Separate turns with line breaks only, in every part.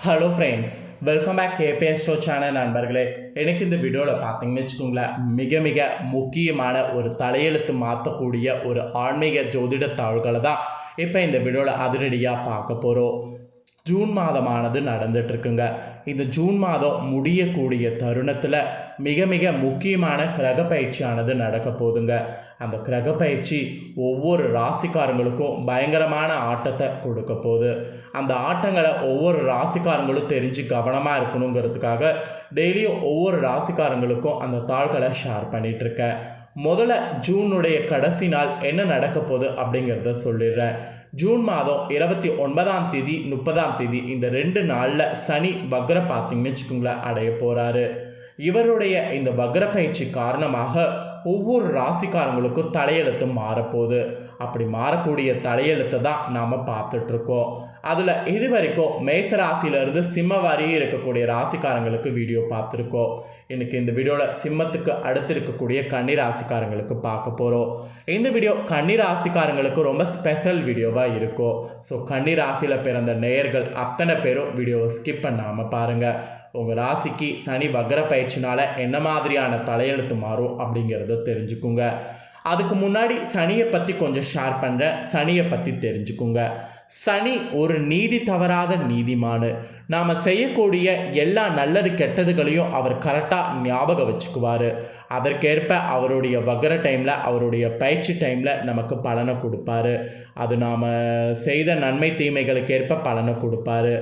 Hello friends, welcome back KBS show channel நண்பர்களே. எனக்கு இந்த வீடியோவில் பார்த்தீங்கன்னு வச்சுக்கோங்களேன், மிக மிக முக்கியமான ஒரு தலையெழுத்து மாற்றக்கூடிய ஒரு ஆன்மீக ஜோதிட தாள்களை தான் இப்போ இந்த வீடியோவில் அதிரடியாக பார்க்க போகிறோம். ஜூன் மாதமானது நடந்துட்டுருக்குங்க. இந்த ஜூன் மாதம் முடியக்கூடிய தருணத்தில் மிக மிக முக்கியமான கிரக பயிற்சியானது நடக்க போகுதுங்க. அந்த கிரக பயிற்சி ஒவ்வொரு ராசிக்காரங்களுக்கும் பயங்கரமான ஆட்டத்தை கொடுக்க போகுது. அந்த ஆட்டங்களை ஒவ்வொரு ராசிக்காரங்களும் தெரிஞ்சு கவனமாக இருக்கணுங்கிறதுக்காக டெய்லியும் ஒவ்வொரு ராசிக்காரங்களுக்கும் அந்த தாள்களை ஷேர் பண்ணிகிட்ருக்கேன். முதல்ல ஜூனுடைய கடைசி நாள் என்ன நடக்க போகுது அப்படிங்கிறத சொல்லிடுறேன். ஜூன் மாதம் 29ஆம் தேதி 30ஆம் தேதி இந்த 2 நாளில் சனி வக்ர பார்த்தீங்கன்னு வச்சுக்கோங்களேன் அடைய போகிறாரு. இவருடைய இந்த வக்ர பயிற்சி காரணமாக ஒவ்வொரு ராசிக்காரங்களுக்கும் தலையெழுத்து மாறப்போகுது. அப்படி மாறக்கூடிய தலையெழுத்தை தான் நாம் பார்த்துட்ருக்கோம். அதில் இது வரைக்கும் மேச ராசியிலிருந்து சிம்ம வரையும் இருக்கக்கூடிய ராசிக்காரங்களுக்கு வீடியோ பார்த்துருக்கோம். இன்றைக்கி இந்த வீடியோவில் சிம்மத்துக்கு அடுத்து இருக்கக்கூடிய கன்னி ராசிக்காரங்களுக்கு பார்க்க போகிறோம். இந்த வீடியோ கன்னி ராசிக்காரங்களுக்கு ரொம்ப ஸ்பெஷல் வீடியோவாக இருக்கும். ஸோ கன்னி ராசியில் பிறந்த நேயர்கள் அத்தனை பேரும் வீடியோவை ஸ்கிப் பண்ணாமல் பாருங்கள். உங்கள் ராசிக்கு சனி வக்ர பயிற்சினால் என்ன மாதிரியான தலையெழுத்து மாறும் அப்படிங்கிறத தெரிஞ்சுக்குங்க. அதுக்கு முன்னாடி சனியை பற்றி கொஞ்சம் ஷேர் பண்ணுறேன். சனியை பற்றி தெரிஞ்சுக்குங்க. சனி ஒரு நீதி தவறாத நீதிமான். நாம் செய்யக்கூடிய எல்லா நல்லது கெட்டதுகளையும் அவர் கரெக்டாக ஞாபகம் வச்சுக்குவார். அதற்கேற்ப அவருடைய வக்ர டைமில் அவருடைய பயிற்சி டைமில் நமக்கு பலனை கொடுப்பாரு. அது நாம் செய்த நன்மை தீமைகளுக்கேற்ப பலனை கொடுப்பாரு.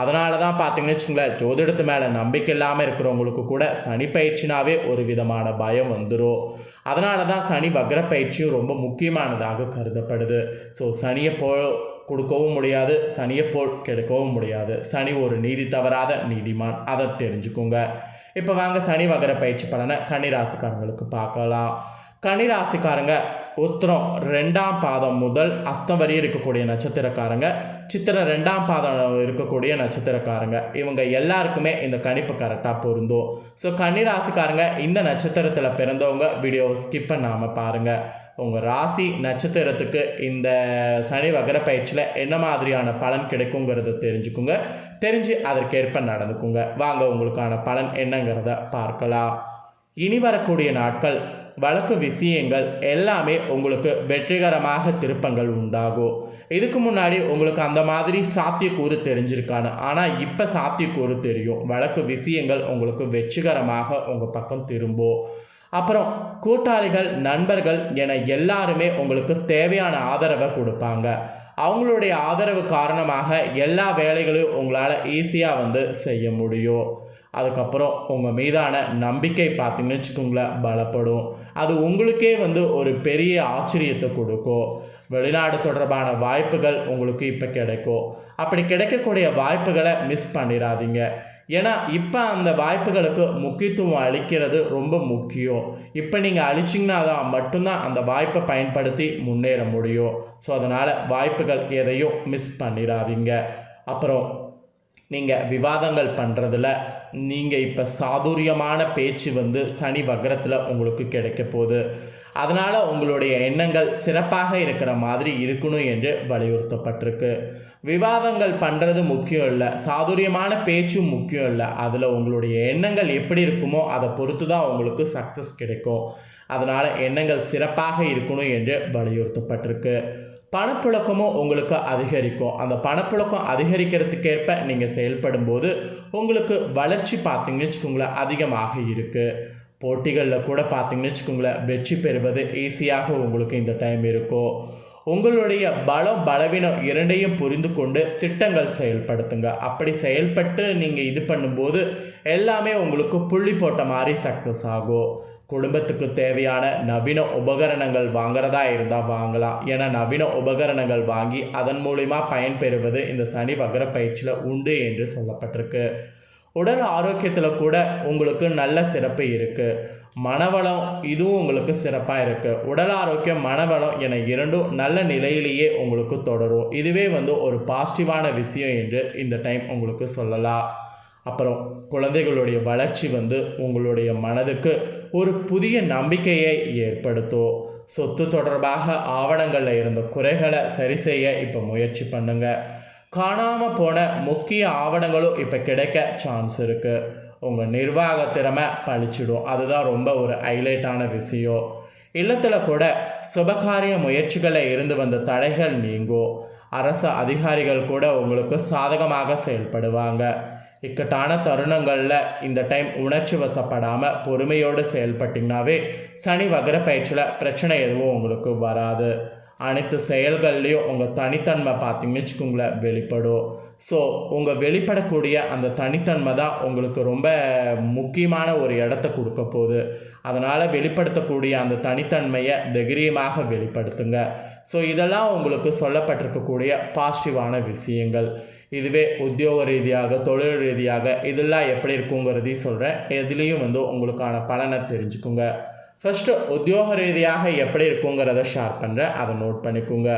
அதனால தான் பார்த்தீங்கன்னு வச்சுக்கோங்களேன், ஜோதிடத்து மேலே நம்பிக்கை இல்லாமல் இருக்கிறவங்களுக்கு கூட சனி பயிற்சினாவே ஒரு விதமான பயம் வந்துடும். அதனால தான் சனி வக்ர பயிற்சியும் ரொம்ப முக்கியமானதாக கருதப்படுது. ஸோ சனியை கொடுக்கவும் முடியாது, சனியை போல் கெடுக்கவும் முடியாது. சனி ஒரு நீதி தவறாத நீதிமான், அதை தெரிஞ்சுக்கோங்க. இப்போ வாங்க சனி வக்ர பயிற்சி பலனை கன்னிராசிக்காரங்களுக்கு பார்க்கலாம். கன்னிராசிக்காரங்க உத்திரம் 2ஆம் பாதம் முதல் அஸ்தம் வரை இருக்கக்கூடிய நட்சத்திரக்காரங்க, சித்திரை 2ஆம் பாதம் இருக்கக்கூடிய நட்சத்திரக்காரங்க, இவங்க எல்லாருக்குமே இந்த கணிப்பு கரெக்டாக பொருந்தும். ஸோ கன்னிராசிக்காரங்க இந்த நட்சத்திரத்தில் பிறந்தவங்க வீடியோவை ஸ்கிப் பண்ணாமல் பாருங்கள். உங்கள் ராசி நட்சத்திரத்துக்கு இந்த சனி வக்ர பயிற்சியில் என்ன மாதிரியான பலன் கிடைக்குங்கிறத தெரிஞ்சுக்குங்க. தெரிஞ்சு அதற்கேற்ப நடந்துக்குங்க. வாங்க உங்களுக்கான பலன் என்னங்கிறத பார்க்கலாம். இனி வரக்கூடிய நாட்கள் வழக்கு விஷயங்கள் எல்லாமே உங்களுக்கு வெற்றிகரமாக திருப்பங்கள் உண்டாகும். இதுக்கு முன்னாடி உங்களுக்கு அந்த மாதிரி சாத்தியக்கூறு தெரிஞ்சிருக்கானு, ஆனால் இப்போ சாத்தியக்கூறு தெரியும். வழக்கு விஷயங்கள் உங்களுக்கு வெற்றிகரமாக உங்கள் பக்கம் திரும்பும். அப்புறம் கூட்டாளிகள் நண்பர்கள் என எல்லாருமே உங்களுக்கு தேவையான ஆதரவை கொடுப்பாங்க. அவங்களுடைய ஆதரவு காரணமாக எல்லா வேலைகளையும் உங்களால் ஈஸியாக செய்ய முடியும். அதுக்கப்புறம் உங்கள் மீதான நம்பிக்கை பார்த்தீங்கன்னு வச்சுக்கோங்களேன் பலப்படும். அது உங்களுக்கே ஒரு பெரிய ஆச்சரியத்தை கொடுக்கும். வெளிநாடு தொடர்பான வாய்ப்புகள் உங்களுக்கு இப்போ கிடைக்கும். அப்படி கிடைக்கக்கூடிய வாய்ப்புகளை மிஸ் பண்ணிடாதீங்க. ஏன்னா இப்போ அந்த வாய்ப்புகளுக்கு முக்கியத்துவம் அளிக்கிறது ரொம்ப முக்கியம். இப்போ நீங்கள் அழிச்சிங்கன்னா தான் மட்டும்தான் அந்த வாய்ப்பை பயன்படுத்தி முன்னேற முடியும். ஸோ அதனால் வாய்ப்புகள் எதையும் மிஸ் பண்ணிடாதீங்க. அப்புறம் நீங்கள் விவாதங்கள் பண்ணுறதுல நீங்கள் இப்போ சாதுரியமான பேச்சு சனி வக்ரத்தில் உங்களுக்கு கிடைக்க போகுது. அதனால் உங்களுடைய எண்ணங்கள் சிறப்பாக இருக்கிற மாதிரி இருக்கணும் என்று வலியுறுத்தப்பட்டிருக்கு. விவாதங்கள் பண்ணுறது முக்கியம் இல்லை, சாதுரியமான பேச்சும் முக்கியம் இல்லை. அதில் உங்களுடைய எண்ணங்கள் எப்படி இருக்குமோ அதை பொறுத்து தான் உங்களுக்கு சக்ஸஸ் கிடைக்கும். அதனால் எண்ணங்கள் சிறப்பாக இருக்கணும் என்று வலியுறுத்தப்பட்டிருக்கு. பணப்புழக்கமும் உங்களுக்கு அதிகரிக்கும். அந்த பணப்புழக்கம் அதிகரிக்கிறதுக்கேற்ப நீங்கள் செயல்படும்போது உங்களுக்கு வளர்ச்சி பார்த்தீங்கன்னு வச்சுக்கோங்களேன் அதிகமாக இருக்குது. போட்டிகளில் கூட பார்த்தீங்கன்னு வச்சுக்கோங்களேன் வெற்றி பெறுவது ஈஸியாக உங்களுக்கு இந்த டைம் இருக்கும். உங்களுடைய பலம் பலவீனம் இரண்டையும் புரிந்து கொண்டு திட்டங்கள் செயல்படுத்துங்க. அப்படி செயல்பட்டு நீங்கள் இது பண்ணும்போது எல்லாமே உங்களுக்கு புள்ளி போட்ட மாதிரி சக்ஸஸ் ஆகும். குடும்பத்துக்கு தேவையான நவீன உபகரணங்கள் வாங்குறதா இருந்தால் வாங்கலாம். ஏன்னா நவீன உபகரணங்கள் வாங்கி அதன் மூலிமா பயன்பெறுவது இந்த சனி வக்ர பயிற்சியில் உண்டு என்று சொல்லப்பட்டிருக்கு. உடல் ஆரோக்கியத்தில் கூட உங்களுக்கு நல்ல சிறப்பு இருக்குது. மனவளம் இதுவும் உங்களுக்கு சிறப்பாக இருக்குது. உடல் ஆரோக்கியம் மனவளம் என இரண்டும் நல்ல நிலையிலேயே உங்களுக்கு தொடரும். இதுவே ஒரு பாசிட்டிவான விஷயம் என்று இந்த டைம் உங்களுக்கு சொல்லலாம். அப்புறம் குழந்தைகளுடைய வளர்ச்சி உங்களுடைய மனதுக்கு ஒரு புதிய நம்பிக்கையை ஏற்படுத்தும். சொத்து தொடர்பாக ஆவணங்களில் இருந்த குறைகளை சரி செய்ய இப்போ முயற்சி பண்ணுங்கள். காணாமல் போன முக்கிய ஆவணங்களும் இப்போ கிடைக்க சான்ஸ் இருக்குது. உங்கள் நிர்வாக திறமை பழிச்சிடும். அதுதான் ரொம்ப ஒரு ஹைலைட்டான விஷயம். இல்லத்தில் கூட சுபகாரிய முயற்சிகளில் இருந்து வந்த தடைகள் நீங்கும். அரசு அதிகாரிகள் கூட உங்களுக்கு சாதகமாக செயல்படுவாங்க. இக்கட்டான தருணங்களில் இந்த டைம் உணர்ச்சி வசப்படாமல் பொறுமையோடு செயல்பட்டிங்கனாவே சனி வக்ர பயிற்சியில் பிரச்சனை எதுவும் உங்களுக்கு வராது. அனைத்து செயல்கள்லேயும் உங்கள் தனித்தன்மை பார்த்தீங்கன்னு வச்சுக்கோங்களேன் வெளிப்படும். ஸோ உங்கள் வெளிப்படக்கூடிய அந்த தனித்தன்மை தான் உங்களுக்கு ரொம்ப முக்கியமான ஒரு இடத்த கொடுக்க போகுது. அதனால் வெளிப்படுத்தக்கூடிய அந்த தனித்தன்மையை தைரியமாக வெளிப்படுத்துங்க. ஸோ இதெல்லாம் உங்களுக்கு சொல்லப்பட்டிருக்கக்கூடிய பாசிட்டிவான விஷயங்கள். இதுவே உத்தியோக ரீதியாக தொழில் ரீதியாக இதெல்லாம் எப்படி இருக்குங்கிறதையும் சொல்கிறேன். எதுலேயும் உங்களுக்கான பலனை தெரிஞ்சுக்குங்க. ஃபஸ்ட்டு உத்தியோக ரீதியாக எப்படி இருக்குங்கிறத ஷேர் பண்ணுறேன், அதை நோட் பண்ணிக்கோங்க.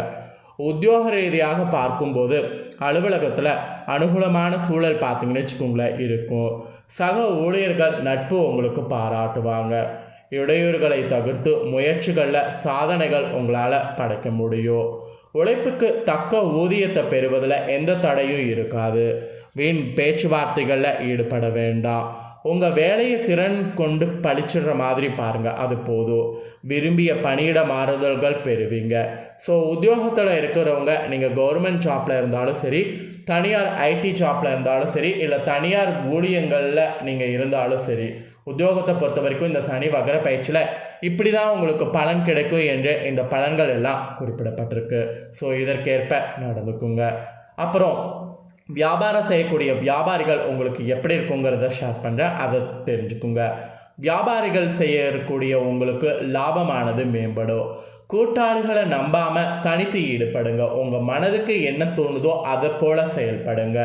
உத்தியோக ரீதியாக பார்க்கும்போது அலுவலகத்தில் அனுகூலமான சூழல் பார்த்தீங்கன்னு வச்சுக்கோங்களேன் இருக்கும். சக ஊழியர்கள் நட்பு உங்களுக்கு பாராட்டுவாங்க. இடையூறுகளை தவிர்த்து முயற்சிகளில் சாதனைகள் உங்களால் படைக்க முடியும். உழைப்புக்கு தக்க ஊதியத்தை பெறுவதில் எந்த தடையும் இருக்காது. வீண் பேச்சுவார்த்தைகளில் ஈடுபட வேண்டாம். உங்கள் வேலையை திறன் கொண்டு பழிச்சிடுற மாதிரி பாருங்கள், அது போதும். விரும்பிய பணியிட மாறுதல்கள் பெறுவீங்க. ஸோ உத்தியோகத்தில் இருக்கிறவங்க நீங்கள் கவர்மெண்ட் ஜாப்பில் இருந்தாலும் சரி, தனியார் ஐடி ஜாப்பில் இருந்தாலும் சரி, இல்லை தனியார் ஊழியங்களில் நீங்கள் இருந்தாலும் சரி, உத்தியோகத்தை பொறுத்த வரைக்கும் இந்த சனி வக்ர பயிற்சியில் இப்படி தான் உங்களுக்கு பலன் கிடைக்கும் என்று இந்த பலன்கள் எல்லாம் குறிப்பிடப்பட்டிருக்கு. ஸோ இதற்கேற்ப நடந்துக்குங்க. அப்புறம் வியாபாரம் செய்யக்கூடிய வியாபாரிகள் உங்களுக்கு எப்படி இருக்குங்கிறத ஷேர் பண்ணுறேன், அதை தெரிஞ்சுக்குங்க. வியாபாரிகள் செய்யக்கூடிய உங்களுக்கு லாபமானது மேம்படும். கூட்டாளிகளை நம்பாமல் தனித்து ஈடுபடுங்க. உங்கள் மனதுக்கு என்ன தோணுதோ அதை போல் செயல்படுங்க.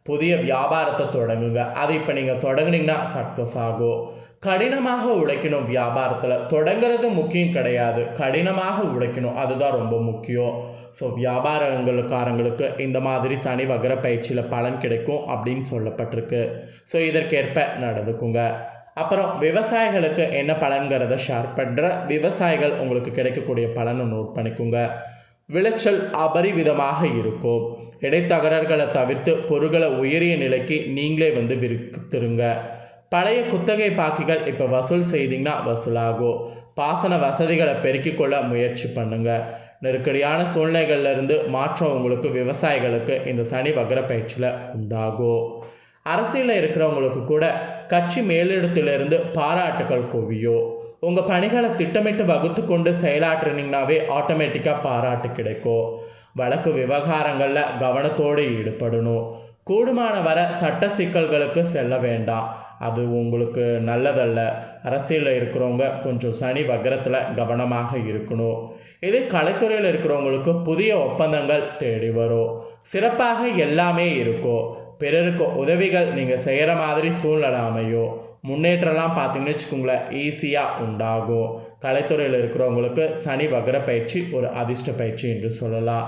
புதிய வியாபாரத்தை தொடங்குங்க. அது இப்போ நீங்கள் தொடங்குனீங்கன்னா சக்ஸஸ் ஆகும். கடினமாக உழைக்கணும். வியாபாரத்தில் தொடங்கிறது முக்கியம் கிடையாது, கடினமாக உழைக்கணும், அதுதான் ரொம்ப முக்கியம். ஸோ வியாபாரங்களுக்காரங்களுக்கு இந்த மாதிரி சனி வக்ர பயிற்சியில் பலன் கிடைக்கும் அப்படின்னு சொல்லப்பட்டிருக்கு. ஸோ இதற்கேற்ப நடந்துக்குங்க. அப்புறம் விவசாயிகளுக்கு என்ன பலன்கிறத ஷேர் பண்ணுற விவசாயிகள் உங்களுக்கு கிடைக்கக்கூடிய பலனை நோட் பண்ணிக்கோங்க. விளைச்சல் அபரிவிதமாக இருக்கும். இடைத்தகரர்களை தவிர்த்து பொருட்களை உயரிய நிலைக்கு நீங்களே விற்குத்துருங்க. பழைய குத்தகை பாக்கிகள் இப்போ வசூல் செய்தீங்கன்னா வசூலாகும். பாசன வசதிகளை பெருக்கிக் கொள்ள முயற்சி பண்ணுங்கள். நெருக்கடியான சூழ்நிலைகளிலிருந்து மாற்றம் உங்களுக்கு விவசாயிகளுக்கு இந்த சனி வக்ர பயிற்சியில் உண்டாகும். அரசியலில் இருக்கிறவங்களுக்கு கூட கட்சி மேலிடத்திலிருந்து பாராட்டுகள் குவியும். உங்கள் பணிகளை திட்டமிட்டு வகுத்து கொண்டு செயலாற்றினீங்கன்னாவே ஆட்டோமேட்டிக்காக பாராட்டு கிடைக்கும். வழக்கு விவகாரங்களில் கவனத்தோடு ஈடுபடணும். கூடுமான வர சட்ட சிக்கல்களுக்கு செல்ல வேண்டாம், அது உங்களுக்கு நல்லதல்ல. அரசியலில் இருக்கிறவங்க கொஞ்சம் சனி வக்ரத்தில் கவனமாக இருக்கணும். இதே கலைத்துறையில் இருக்கிறவங்களுக்கு புதிய ஒப்பந்தங்கள் தேடி வரும். சிறப்பாக எல்லாமே இருக்கும். பிறருக்கு உதவிகள் நீங்கள் செய்கிற மாதிரி சூழ்நிலை அமையும். முன்னேற்றம்லாம் பார்த்தீங்கன்னு வச்சுக்கோங்களேன் ஈஸியாக உண்டாகும். கலைத்துறையில் இருக்கிறவங்களுக்கு சனி வக்ர பயிற்சி ஒரு அதிர்ஷ்ட பயிற்சி என்று சொல்லலாம்.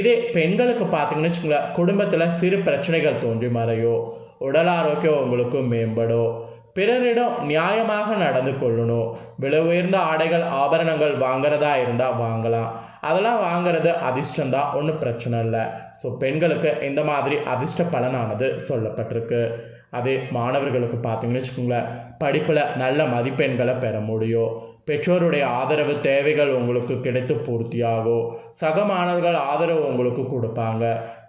இதே பெண்களுக்கு பார்த்தீங்கன்னு வச்சுக்கோங்களேன் குடும்பத்தில் சிறு பிரச்சனைகள் தோன்றி மறையும். உடல் ஆரோக்கியம் உங்களுக்கு மேம்படும். பிறரிடம் நியாயமாக நடந்து கொள்ளணும். விலை உயர்ந்த ஆடைகள் ஆபரணங்கள் வாங்குறதா இருந்தால் வாங்கலாம். அதெல்லாம் வாங்கிறது அதிர்ஷ்டம்தான், ஒன்றும் பிரச்சனை இல்லை. ஸோ பெண்களுக்கு இந்த மாதிரி அதிர்ஷ்ட பலனானது சொல்லப்பட்டிருக்கு. அதே மாணவர்களுக்கு பார்த்தீங்கன்னு வச்சுக்கோங்களேன் படிப்பில் நல்ல மதிப்பெண்களை பெற முடியும். பெற்றோருடைய ஆதரவு தேவைகள் உங்களுக்கு கிடைத்து பூர்த்தியாகும். சக மாணவர்கள் ஆதரவு உங்களுக்கு கொடுப்பாங்க.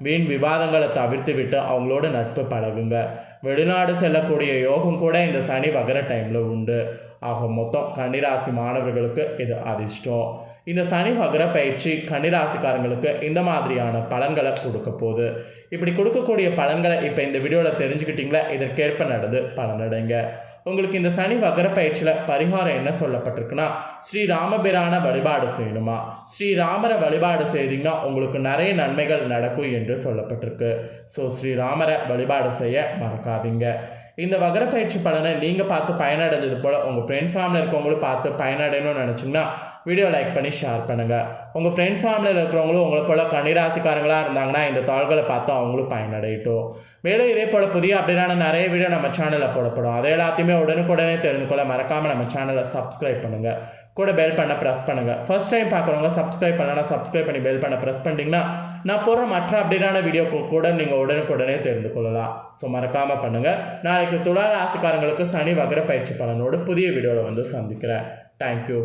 வீண் விவாதங்களை தவிர்த்து விட்டு அவங்களோட நட்பு பழகுங்க. வெளிநாடு செல்லக்கூடிய யோகம் கூட இந்த சனி வக்ர டைமில் உண்டு. ஆக மொத்தம் கன்னிராசி மாணவர்களுக்கு இது அதிர்ஷ்டம். இந்த சனி வக்ர பயிற்சி கன்னிராசிக்காரங்களுக்கு இந்த மாதிரியான பலன்களை கொடுக்க போகுது. இப்படி கொடுக்கக்கூடிய பலன்களை இப்போ இந்த வீடியோவில் தெரிஞ்சுக்கிட்டீங்களா, இதற்கேற்ப நடந்து பலனடைங்க. உங்களுக்கு இந்த சனி வக்ர பயிற்சியில் பரிகாரம் என்ன சொல்லப்பட்டிருக்குன்னா, ஸ்ரீராமபிரான வழிபாடு செய்யணுமா. ஸ்ரீராமரை வழிபாடு செய்தீங்கன்னா உங்களுக்கு நிறைய நன்மைகள் நடக்கும் என்று சொல்லப்பட்டிருக்கு. ஸோ ஸ்ரீராமரை வழிபாடு செய்ய மறக்காதீங்க. இந்த வக்ர பயிற்சி பலனை நீங்கள் பார்த்து பயனடைஞ்சது போல் உங்கள் ஃப்ரெண்ட்ஸ் ஃபேமிலி இருக்கவங்களும் பார்த்து பயனடையணும்னு நினச்சிங்கன்னா வீடியோ லைக் பண்ணி ஷேர் பண்ணுங்கள். உங்கள் ஃப்ரெண்ட்ஸ் ஃபேமிலியில் இருக்கிறவங்களும் உங்களை போல் கன்னிராசிக்காரங்களாக இருந்தாங்கன்னா இந்த தாள்களை பார்த்து அவங்களும் பயனடையட்டும். மேலும் இதே போல் புதிய அப்படின்னா நிறைய வீடியோ நம்ம சேனலில் போடப்படும். அதை எல்லாத்தையுமே உடனுக்குடனே தெரிந்து கொள்ள மறக்காமல் நம்ம சேனலை சப்ஸ்கிரைப் பண்ணுங்கள். கூட பெல் பண்ண ப்ரெஸ் பண்ணுங்கள். ஃபர்ஸ்ட் டைம் பார்க்குறவங்க சப்ஸ்கிரைப் பண்ணலன்னா சப்ஸ்கிரைப் பண்ணி பெல் பண்ண ப்ரெஸ் பண்ணிட்டீங்கன்னா நான் போடுற மற்ற அப்படின்னா வீடியோ கூட நீங்கள் உடனுக்குடனே தெரிந்து கொள்ளலாம். ஸோ மறக்காமல் பண்ணுங்கள். நாளைக்கு துலா ராசிக்காரங்களுக்கு சனி வக்ர பயிற்சி பலனோடு புதிய வீடியோவில் வந்து சந்திக்கிறேன். தேங்க்யூ.